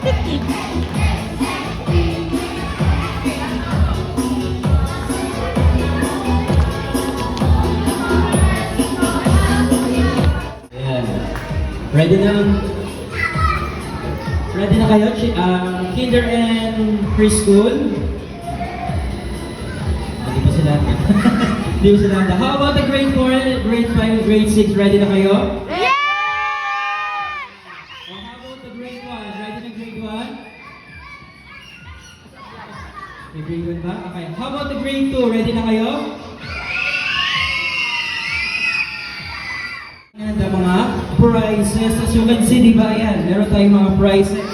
Ayan. Ready na? Ready na kayo? Kinder and preschool? Hindi pa sila. Hindi pa sila. How about the grade 4, grade 5, grade 6? Ready na kayo? Yeah! How about the grade 1? Ready na grade 1? May grade 1 ba? Okay. How about the grade 2? Ready na kayo? And the mga prizes. As you can see, di ba? Ayan. Meron tayong mga prizes.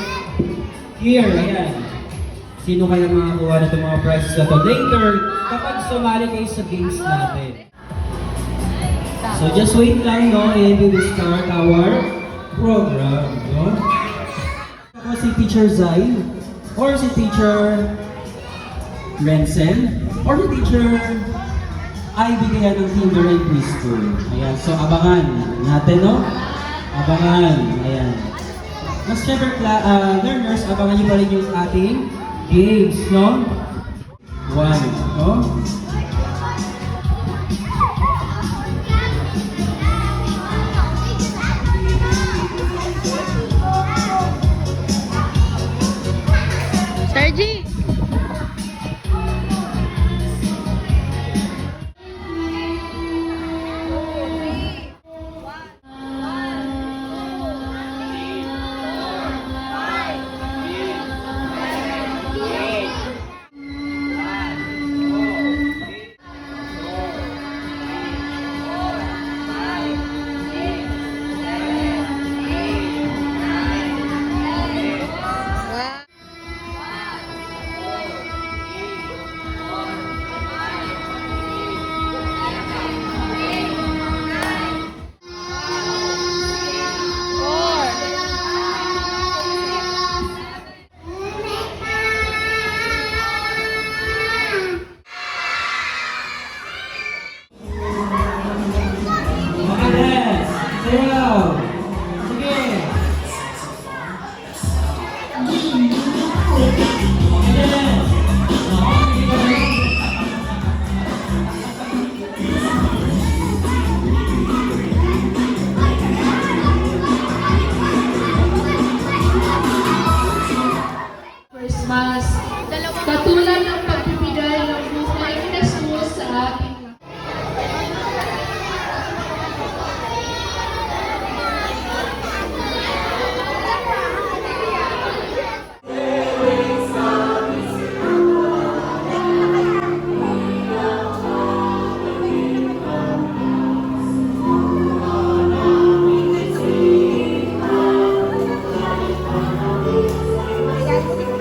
Here, ayan. Sino kaya makakuha na itong mga prizes na ito? Later, kapag sumali kayo sa games natin. So just wait lang, no? And we will start our program, no? Ako si Teacher Zai, or si Teacher Rensen, or si Teacher Ivy kaya ng Kinder and Preschool. Ayan, so abangan natin, no? Abangan, ayan. Mas syempre, learners, abangan niyo pa rin yung ating games, no? 1, no?